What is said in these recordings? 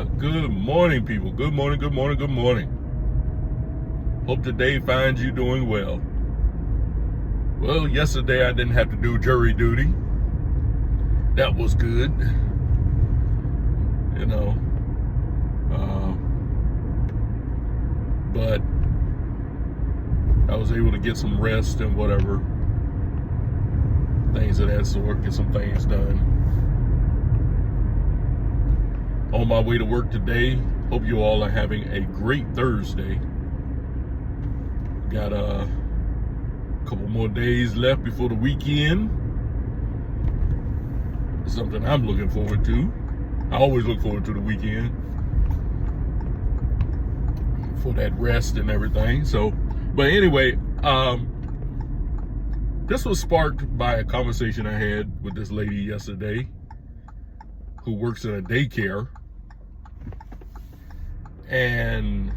Good morning, people. Good morning, good morning, good morning. Hope today finds you doing well. Well, yesterday I didn't have to do jury duty. That was good. You know. But I was able to get some rest and whatever. Things of that sort, get some things done. On my way to work today. Hope you all are having a great Thursday. Got a couple more days left before the weekend. It's something I'm looking forward to. I always look forward to the weekend for that rest and everything. So, but anyway, this was sparked by a conversation I had with this lady yesterday who works in a daycare. And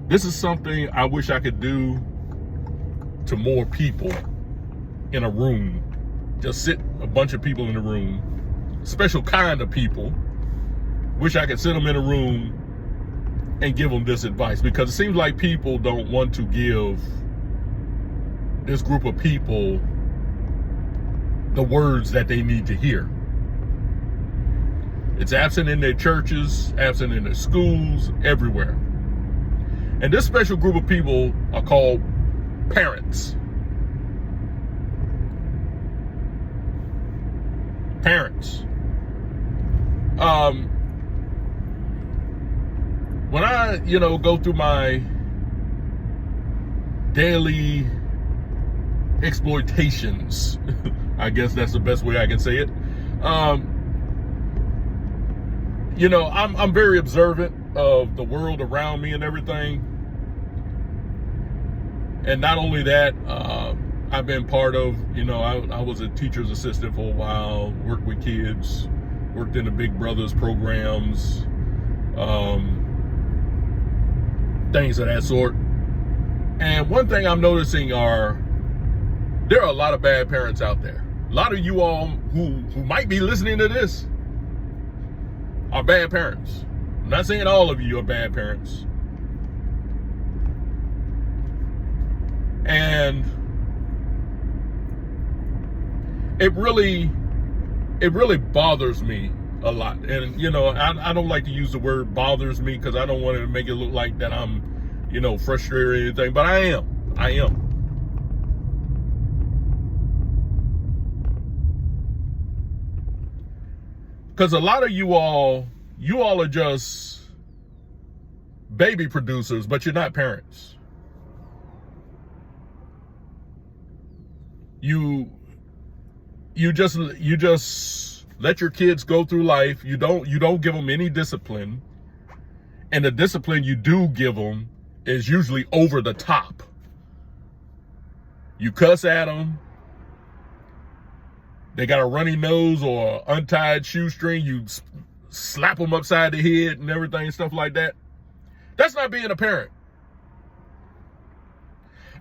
this is something I wish I could do to more people in a room. Just sit a bunch of people in a room, special kind of people. Wish I could sit them in a room and give them this advice, because it seems like people don't want to give this group of people the words that they need to hear. It's absent in their churches, absent in their schools, everywhere. And this special group of people are called parents. Parents. When I, go through my daily exploitations, I guess that's the best way I can say it. I'm very observant of the world around me and everything. And not only that, I've been part of, I was a teacher's assistant for a while, worked with kids, worked in the Big Brothers programs, things of that sort. And one thing I'm noticing there are a lot of bad parents out there. A lot of you all who might be listening to this are bad parents. I'm not saying all of you are bad parents. And it really bothers me a lot. And, I don't like to use the word bothers me, because I don't want to make it look like that I'm, frustrated or anything, but I am. Because a lot of you all are just baby producers, but you're not parents. You just let your kids go through life. You don't give them any discipline. And the discipline you do give them is usually over the top. You cuss at them. They got a runny nose or untied shoestring, you slap them upside the head and everything, stuff like that. That's not being a parent.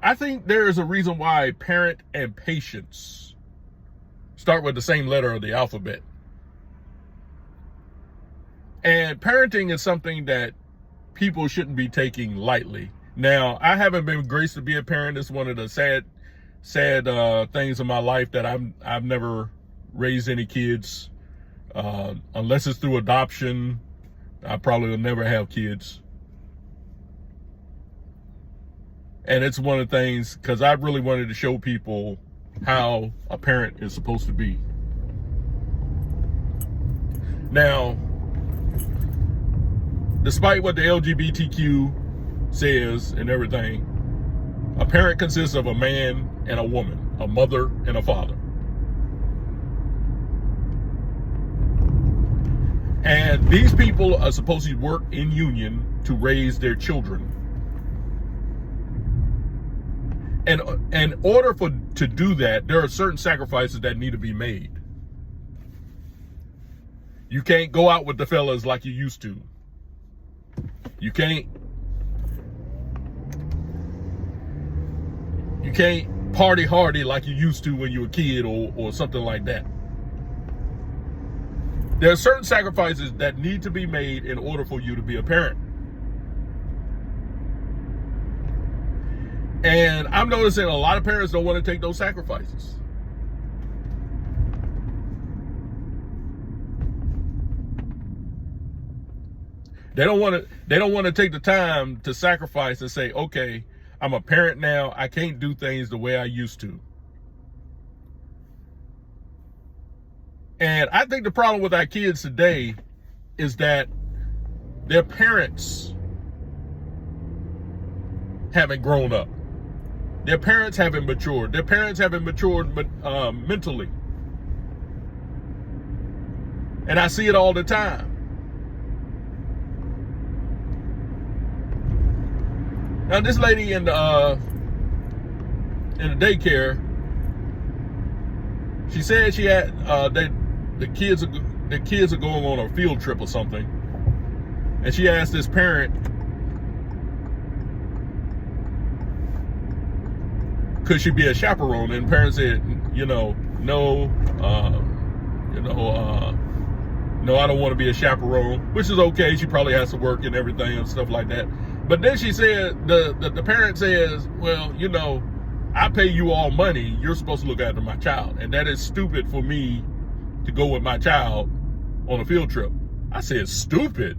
I think there is a reason why parent and patience start with the same letter of the alphabet. And parenting is something that people shouldn't be taking lightly. Now, I haven't been graced to be a parent. It's one of the sad things in my life that I've never raised any kids, unless it's through adoption. I probably will never have kids. And it's one of the things, because I really wanted to show people how a parent is supposed to be. Now, despite what the LGBTQ says and everything, a parent consists of a man and a woman, a mother and a father. And these people are supposed to work in union to raise their children. And in order to do that, there are certain sacrifices that need to be made. You can't go out with the fellas like you used to. You can't party hardy like you used to when you were a kid or something like that. There are certain sacrifices that need to be made in order for you to be a parent. And I'm noticing a lot of parents don't want to take those sacrifices. They don't want to take the time to sacrifice and say, okay, I'm a parent now. I can't do things the way I used to. And I think the problem with our kids today is that their parents haven't grown up. Their parents haven't matured. Their parents haven't matured mentally. And I see it all the time. Now, this lady in the daycare, she said she had the kids are going on a field trip or something, and she asked this parent, could she be a chaperone? And the parent said, no, no, I don't want to be a chaperone, which is okay. She probably has to work and everything and stuff like that. But then she said, the parent says, well, I pay you all money. You're supposed to look after my child. And that is stupid for me to go with my child on a field trip. I said, stupid?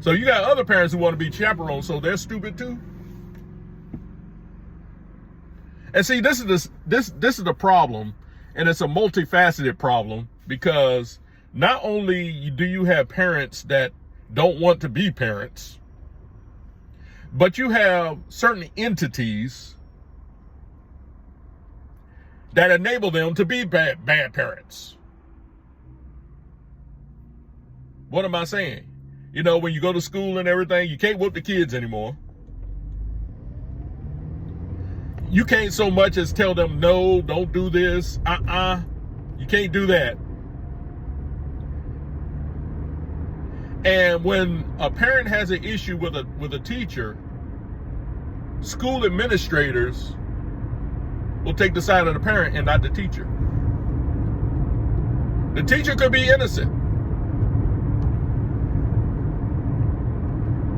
So you got other parents who want to be chaperones, so they're stupid too? And see, this is the problem, and it's a multifaceted problem, because not only do you have parents that don't want to be parents, but you have certain entities that enable them to be bad parents. What am I saying? When you go to school and everything, you can't whoop the kids anymore. You can't so much as tell them, no, don't do this. You can't do that. And when a parent has an issue with a teacher, school administrators will take the side of the parent and not the teacher. The teacher could be innocent,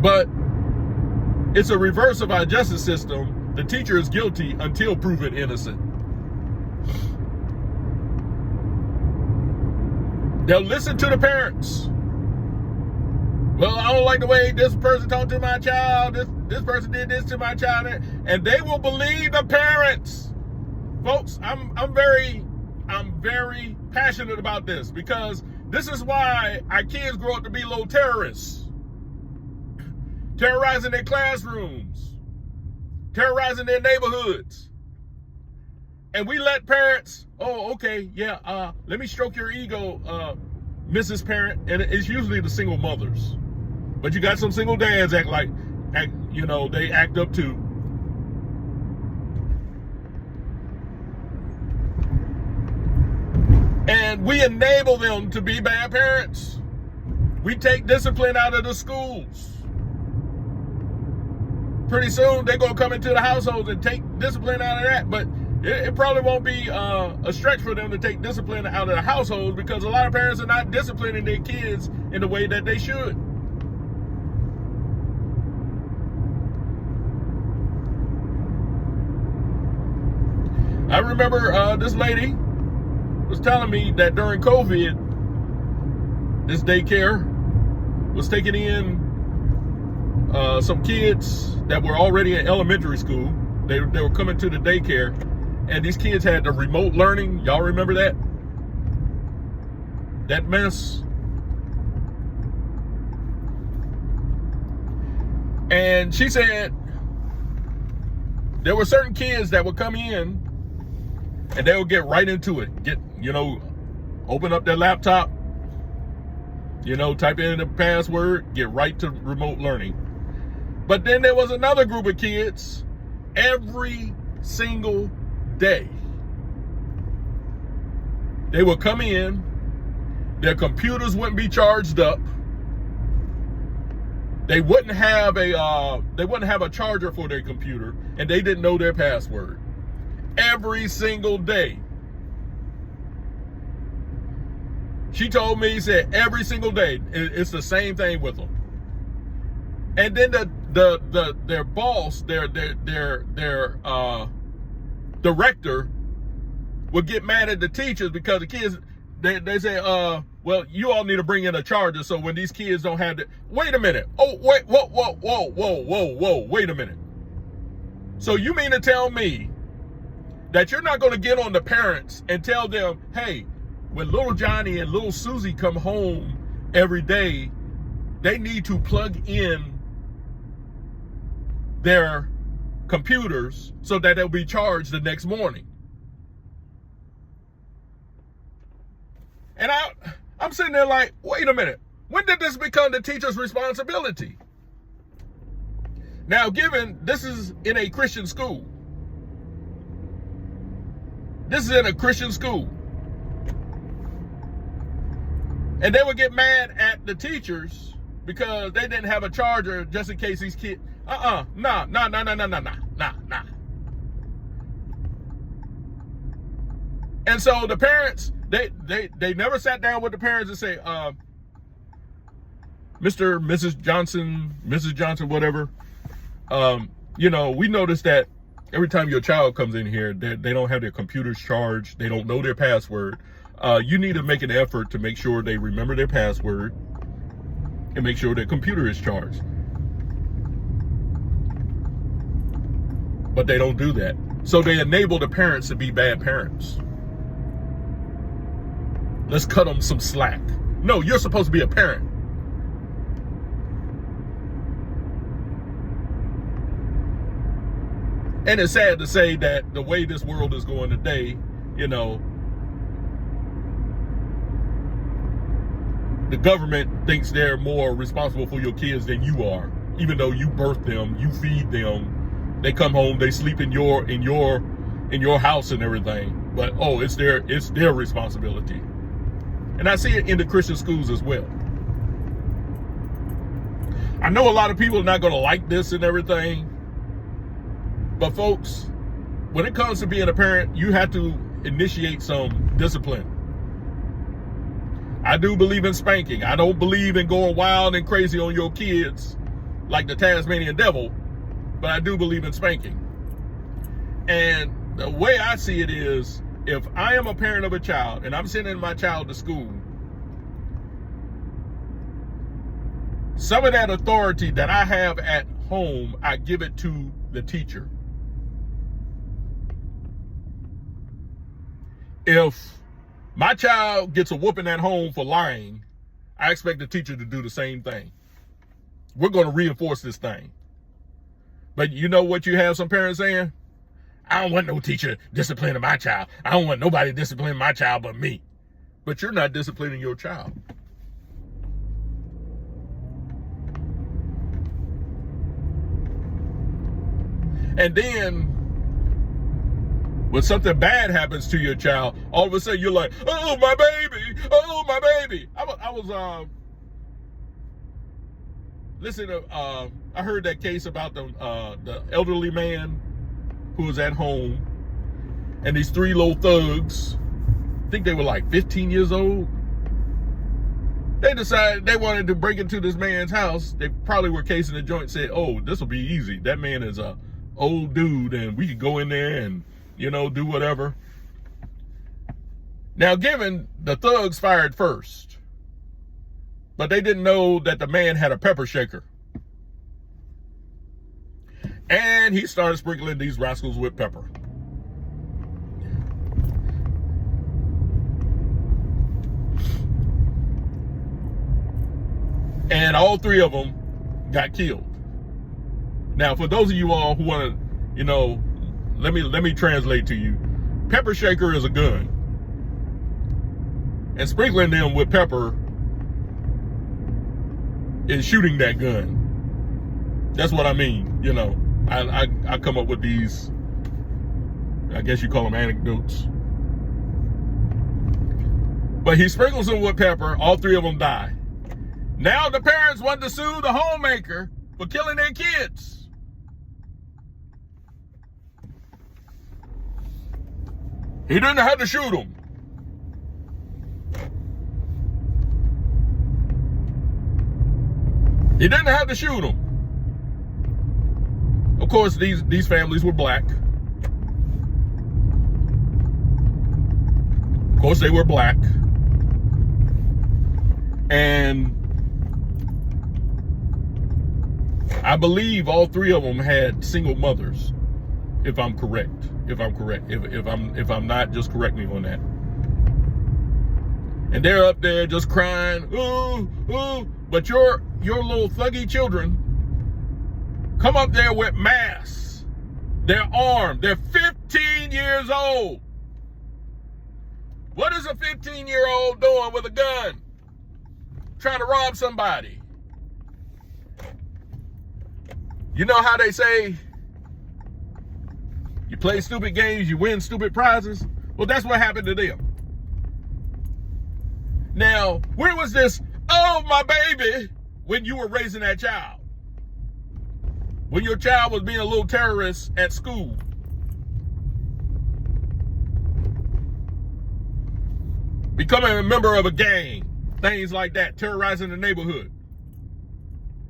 but it's a reverse of our justice system. The teacher is guilty until proven innocent. They'll listen to the parents. Well, I don't like the way this person talked to my child. This person did this to my child, and they will believe the parents. Folks, I'm very passionate about this, because this is why our kids grow up to be little terrorists, terrorizing their classrooms, terrorizing their neighborhoods. And we let parents, oh, okay, yeah, let me stroke your ego, Mrs. Parent. And it's usually the single mothers. But you got some single dads they act up too. And we enable them to be bad parents. We take discipline out of the schools. Pretty soon they're going to come into the households and take discipline out of that. But it probably won't be a stretch for them to take discipline out of the households, because a lot of parents are not disciplining their kids in the way that they should. I remember this lady was telling me that during COVID, this daycare was taking in some kids that were already in elementary school. They were coming to the daycare, and these kids had the remote learning. Y'all remember that? That mess? And she said there were certain kids that would come in and they would get right into it. Open up their laptop, type in the password, get right to remote learning. But then there was another group of kids every single day. They would come in, their computers wouldn't be charged up. They wouldn't have a charger for their computer, and they didn't know their password. Every single day. She told me, said every single day, it's the same thing with them. And then their boss, their director would get mad at the teachers because the kids, they say, well, you all need to bring in a charger so when these kids don't have to. Wait a minute. Oh, wait, whoa, wait a minute. So you mean to tell me that you're not going to get on the parents and tell them, hey, when little Johnny and little Susie come home every day, they need to plug in their computers so that they'll be charged the next morning. And I'm sitting there like, wait a minute. When did this become the teacher's responsibility? Now, given this is in a Christian school. This is in a Christian school. And they would get mad at the teachers because they didn't have a charger just in case these kids. Nah. And so the parents, they never sat down with the parents and say, Mr. Mrs. Johnson, whatever. We noticed that every time your child comes in here, they don't have their computers charged. They don't know their password. You need to make an effort to make sure they remember their password and make sure their computer is charged. But they don't do that. So they enable the parents to be bad parents. Let's cut them some slack. No, you're supposed to be a parent. And it's sad to say that the way this world is going today, the government thinks they're more responsible for your kids than you are, even though you birthed them, you feed them, they come home, they sleep in your house and everything. But it's their responsibility. And I see it in the Christian schools as well. I know a lot of people are not going to like this and everything. But folks, when it comes to being a parent, you have to initiate some discipline. I do believe in spanking. I don't believe in going wild and crazy on your kids like the Tasmanian devil, but I do believe in spanking. And the way I see it is, if I am a parent of a child and I'm sending my child to school, some of that authority that I have at home, I give it to the teacher. If my child gets a whooping at home for lying, I expect the teacher to do the same thing. We're going to reinforce this thing. But you know what you have some parents saying? I don't want no teacher disciplining my child. I don't want nobody disciplining my child but me. But you're not disciplining your child. And then when something bad happens to your child, all of a sudden you're like, oh, my baby. Oh, my baby. I was listening to, I heard that case about the elderly man who was at home, and these three little thugs, I think they were like 15 years old. They decided they wanted to break into this man's house. They probably were casing the joint, said, oh, this will be easy. That man is a old dude and we could go in there and, do whatever. Now, given the thugs fired first, but they didn't know that the man had a pepper shaker. And he started sprinkling these rascals with pepper. And all three of them got killed. Now, for those of you all who want to, let me translate to you. Pepper shaker is a gun. And sprinkling them with pepper is shooting that gun. That's what I mean, I come up with these, I guess you call them anecdotes. But he sprinkles them with pepper, all three of them die. Now the parents want to sue the homemaker for killing their kids. He didn't have to shoot them. He didn't have to shoot them. Of course, these families were black. Of course, they were black. And I believe all three of them had single mothers, if I'm correct. If I'm not, just correct me on that. And they're up there just crying, ooh, ooh. But your little thuggy children come up there with masks. They're armed. They're 15 years old. What is a 15-year-old doing with a gun? Trying to rob somebody. You know how they say, you play stupid games, you win stupid prizes? Well, that's what happened to them. Now, where was this, oh, my baby, when you were raising that child? When your child was being a little terrorist at school? Becoming a member of a gang, things like that, terrorizing the neighborhood.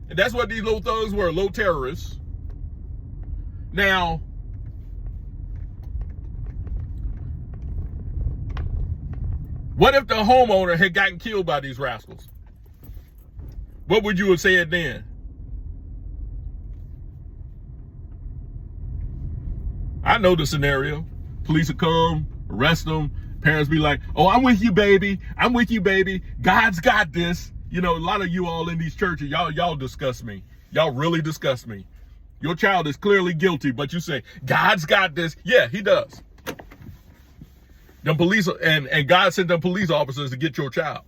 And that's what these little thugs were, little terrorists. Now, what if the homeowner had gotten killed by these rascals? What would you have said then? I know the scenario. Police would come, arrest them. Parents be like, oh, I'm with you, baby. I'm with you, baby. God's got this. You know, a lot of you all in these churches, y'all disgust me. Y'all really disgust me. Your child is clearly guilty, but you say, God's got this. Yeah, he does. Them police, and God sent them police officers to get your child.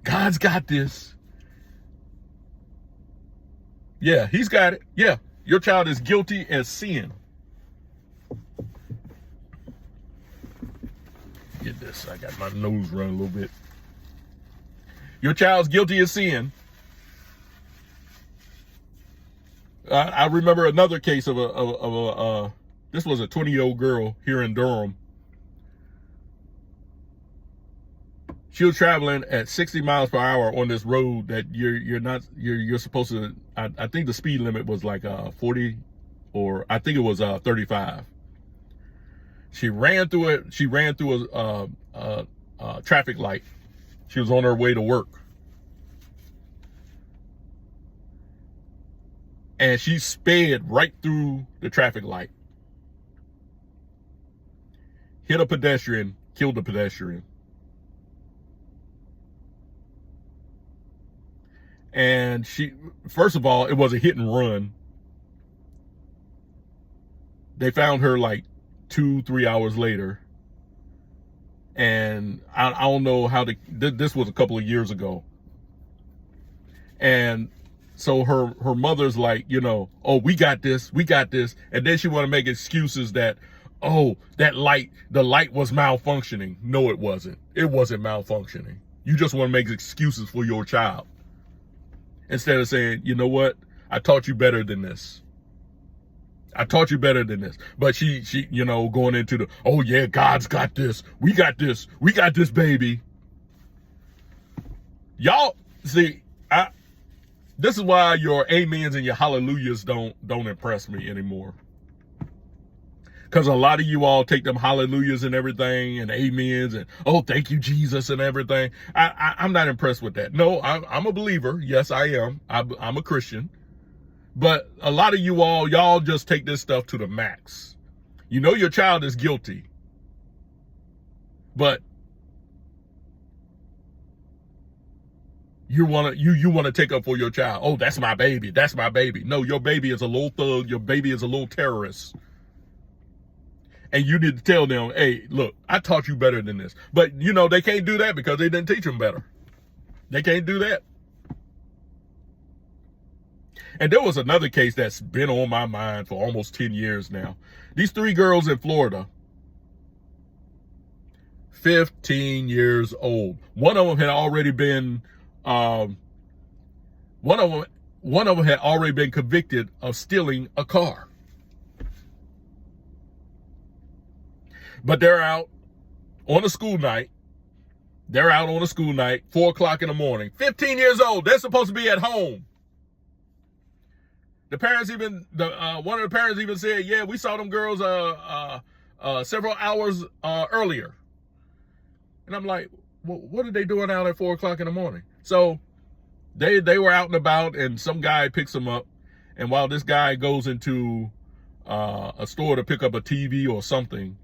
God's got this. Yeah, he's got it. Yeah, your child is guilty as sin. Get this. I got my nose running a little bit. Your child's guilty of sin. I remember another case of a this was a 20-year-old girl here in Durham. She was traveling at 60 miles per hour on this road that you're supposed to. I think the speed limit was like 40, or I think it was 35. She ran through it. She ran through a traffic light. She was on her way to work. And she sped right through the traffic light. Hit a pedestrian, killed the pedestrian. And first of all, it was a hit and run. They found her like 2-3 hours later. And I don't know how this was a couple of years ago. And so her mother's like, you know, oh, we got this. And then she want to make excuses that, oh, the light was malfunctioning. No, it wasn't. It wasn't malfunctioning. You just want to make excuses for your child. Instead of saying, you know what? I taught you better than this. But she, you know, going into the, oh yeah, God's got this. We got this, baby. Y'all, see, this is why your amens and your hallelujahs don't impress me anymore. Because a lot of you all take them hallelujahs and everything and amens and, oh, thank you, Jesus, and everything. I'm not impressed with that. No, I'm a believer. Yes, I am. I'm a Christian. But a lot of you all, y'all just take this stuff to the max. You know your child is guilty. But you want to take up for your child. Oh, that's my baby. No, your baby is a little thug. Your baby is a little terrorist. And you need to tell them, hey, look, I taught you better than this. But, you know, they can't do that because they didn't teach them better. They can't do that. And there was another case that's been on my mind for almost 10 years now. These 3 girls in Florida, 15 years old. One of them had already been, one of them had already been convicted of stealing a car. But they're out on a school night They're out on a school night, 4 o'clock in the morning. 15 years old. They're supposed to be at home. The parents even, one of the parents even said, yeah, we saw them girls several hours earlier. And I'm like, well, what are they doing out at 4 o'clock in the morning? So they were out and about, and some guy picks them up. And while this guy goes into a store to pick up a TV or something,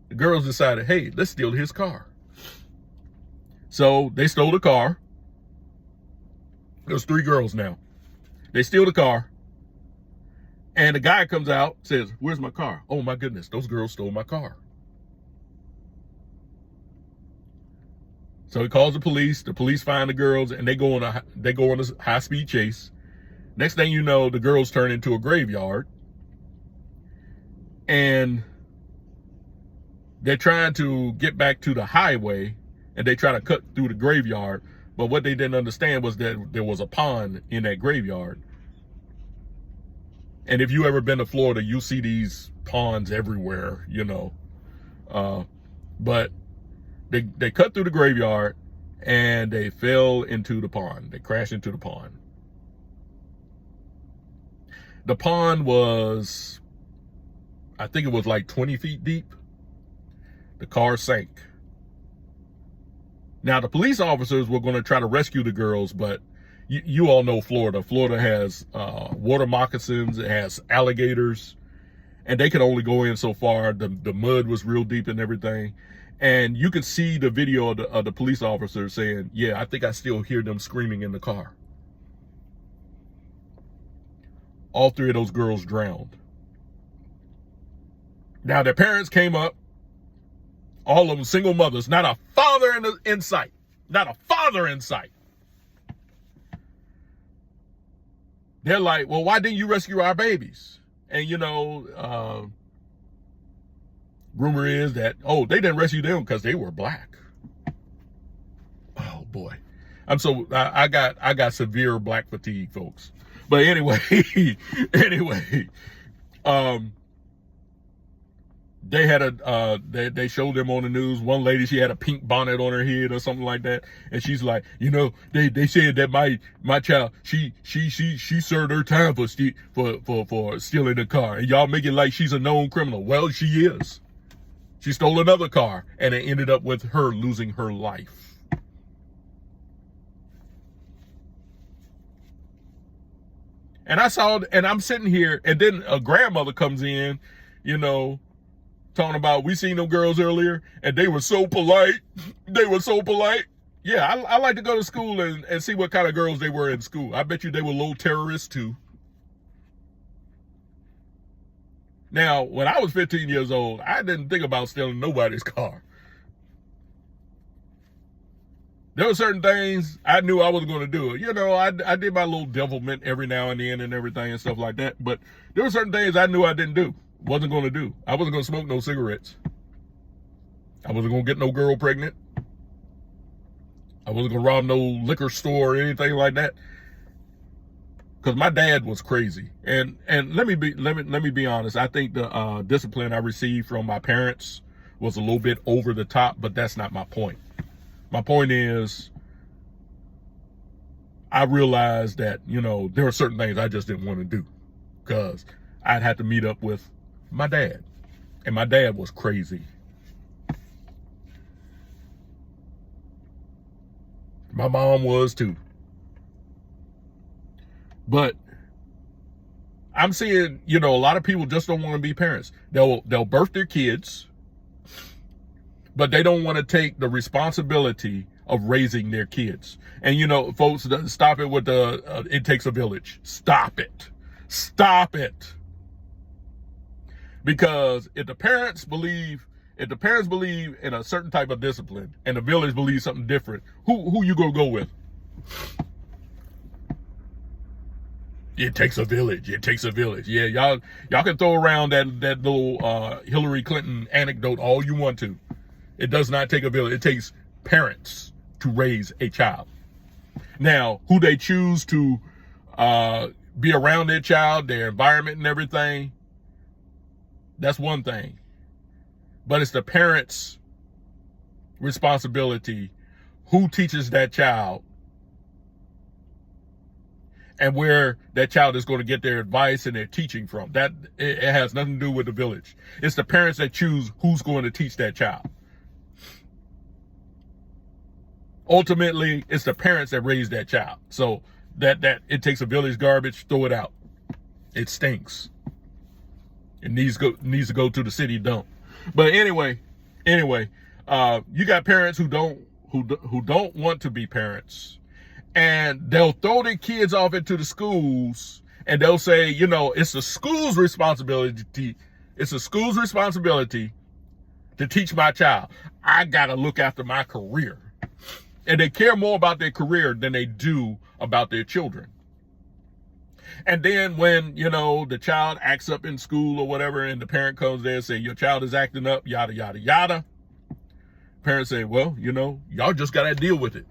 the girls decided, hey, let's steal his car. So they stole the car. There's 3 girls now. They steal the car. And the guy comes out, says, where's my car? Oh my goodness, those girls stole my car. So he calls the police. The police find the girls, and they go on a high-speed chase. Next thing you know, the girls turn into a graveyard. And they're trying to get back to the highway, and they try to cut through the graveyard. But what they didn't understand was that there was a pond in that graveyard. And if you ever been to Florida, you see these ponds everywhere, you know. But they cut through the graveyard, and they fell into the pond. They crashed into the pond. The pond was, I think it was like 20 feet deep. The car sank. Now, the police officers were going to try to rescue the girls, but you all know Florida. Florida has water moccasins, it has alligators, and they could only go in so far. The mud was real deep and everything. And you could see the video of the police officer saying, yeah, I think I still hear them screaming in the car. All 3 of those girls drowned. Now, their parents came up, all of them single mothers, not a father in sight. Not a father in sight. They're like, well, why didn't you rescue our babies? And, you know, rumor is that, oh, they didn't rescue them because they were black. Oh, boy. I got severe black fatigue, folks. But anyway, they had they showed them on the news. One lady, she had a pink bonnet on her head or something like that, and she's like, you know, they said that my child, she served her time for stealing the car, and y'all make it like she's a known criminal. Well, she is. She stole another car, and it ended up with her losing her life. And I'm sitting here, and then a grandmother comes in, you know, talking about, we seen them girls earlier, and they were so polite. They were so polite. Yeah, I like to go to school and see what kind of girls they were in school. I bet you they were little terrorists too. Now, when I was 15 years old, I didn't think about stealing nobody's car. There were certain things I knew I wasn't going to do. You know, I did my little devilment every now and then and everything and stuff like that. But there were certain things I knew I didn't do. Wasn't going to do. I wasn't going to smoke no cigarettes. I wasn't going to get no girl pregnant. I wasn't going to rob no liquor store or anything like that. Because my dad was crazy. And let me be honest. I think the discipline I received from my parents was a little bit over the top, but that's not my point. My point is, I realized that, you know, there are certain things I just didn't want to do because I'd have to meet up with my dad, and my dad was crazy. My mom was too. But I'm seeing, you know, a lot of people just don't want to be parents. They'll birth their kids, but they don't want to take the responsibility of raising their kids. And, you know, folks, stop it with the, it takes a village. Stop it. Stop it. Because if the parents believe in a certain type of discipline and the village believes something different, who you gonna go with? It takes a village. It takes a village. Yeah, y'all can throw around that little Hillary Clinton anecdote all you want to. It does not take a village. It takes parents to raise a child. Now, who they choose to be around their child, their environment and everything, that's one thing. But it's the parents responsibility who teaches that child and where that child is going to get their advice and their teaching from. That it has nothing to do with the village. It's the parents that choose who's going to teach that child. Ultimately, it's the parents that raise that child. So that it takes a village garbage, throw it out. It stinks. It needs to go to the city dump. But anyway, you got parents who don't want to be parents, and they'll throw their kids off into the schools, and they'll say, it's the school's responsibility. It's the school's responsibility to teach my child. I gotta look after my career. And they care more about their career than they do about their children. And then when, the child acts up in school or whatever, and the parent comes there and say, your child is acting up, yada, yada, yada. Parents say, well, y'all just got to deal with it.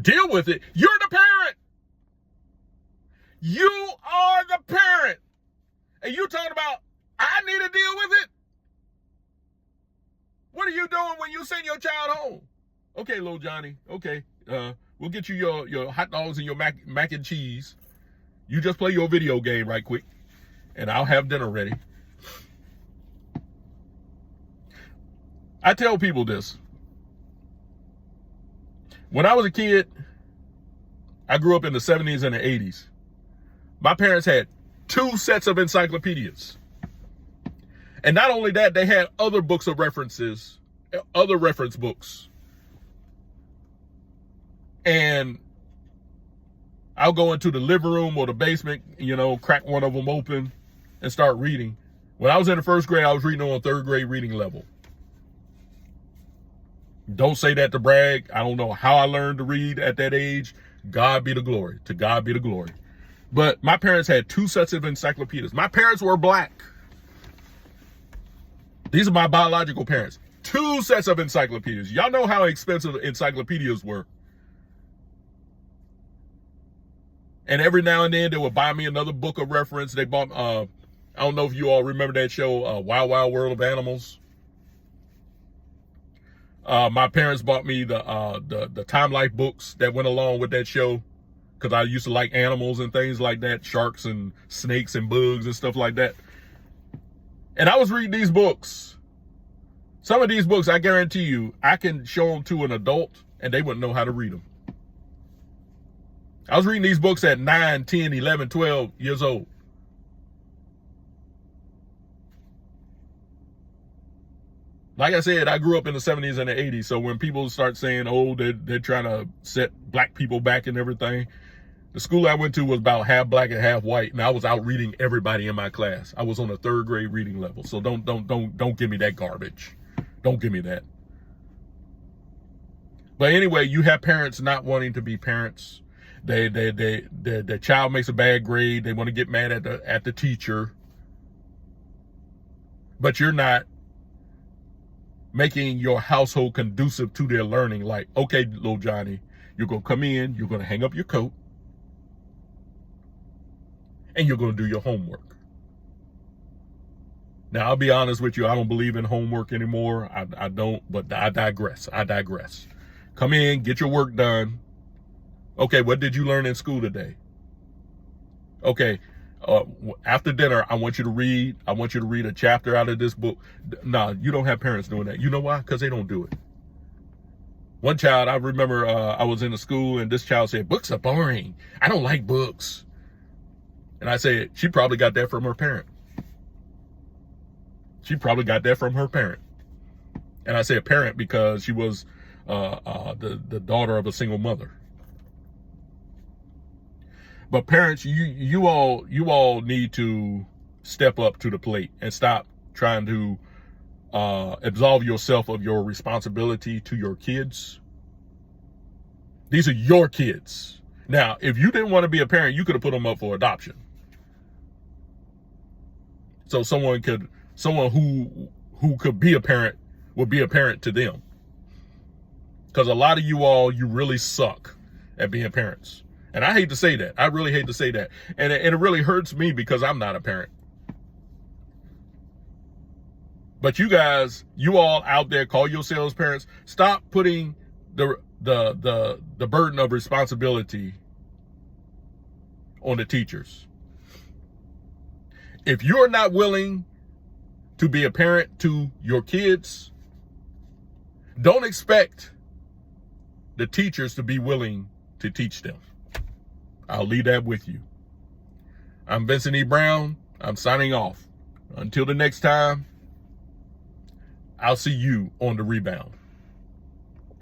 Deal with it? You're the parent. You are the parent. And you talking about, I need to deal with it? What are you doing when you send your child home? Okay, little Johnny. Okay, we'll get you your hot dogs and your mac and cheese. You just play your video game right quick, and I'll have dinner ready. I tell people this. When I was a kid, I grew up in the 70s and the 80s. My parents had 2 sets of encyclopedias. And not only that, they had other books of references, other reference books. And I'll go into the living room or the basement, crack one of them open and start reading. When I was in the 1st grade, I was reading on 3rd grade reading level. Don't say that to brag. I don't know how I learned to read at that age. God be the glory. To God be the glory. But my parents had 2 sets of encyclopedias. My parents were black. These are my biological parents. 2 sets of encyclopedias. Y'all know how expensive encyclopedias were. And every now and then they would buy me another book of reference. They bought, I don't know if you all remember that show, Wild Wild World of Animals. My parents bought me the Time Life books that went along with that show, because I used to like animals and things like that, sharks and snakes and bugs and stuff like that. And I was reading these books. Some of these books, I guarantee you, I can show them to an adult and they wouldn't know how to read them. I was reading these books at 9, 10, 11, 12 years old. Like I said, I grew up in the 70s and the 80s. So when people start saying, oh, they're trying to set black people back and everything, the school I went to was about half black and half white. And I was out reading everybody in my class. I was on a 3rd grade reading level. So don't give me that garbage. Don't give me that. But anyway, you have parents not wanting to be parents. The child makes a bad grade. They want to get mad at the teacher. But you're not making your household conducive to their learning. Like, okay, little Johnny, you're going to come in, you're going to hang up your coat, and you're going to do your homework. Now, I'll be honest with you. I don't believe in homework anymore. I don't, but I digress. Come in, get your work done. Okay, what did you learn in school today? Okay, after dinner, I want you to read a chapter out of this book. Nah, you don't have parents doing that. You know why? Because they don't do it. One child, I remember I was in the school and this child said, books are boring. I don't like books. And I said, she probably got that from her parent. And I said parent because she was the daughter of a single mother. But parents, you all need to step up to the plate and stop trying to absolve yourself of your responsibility to your kids. These are your kids. Now, if you didn't want to be a parent, you could have put them up for adoption. So someone who could be a parent would be a parent to them. Because a lot of you really suck at being parents. And I hate to say that. I really hate to say that. And it really hurts me because I'm not a parent. But you guys, you all out there, call yourselves parents. Stop putting the burden of responsibility on the teachers. If you're not willing to be a parent to your kids, don't expect the teachers to be willing to teach them. I'll leave that with you. I'm Vincent E. Brown. I'm signing off. Until the next time, I'll see you on the rebound.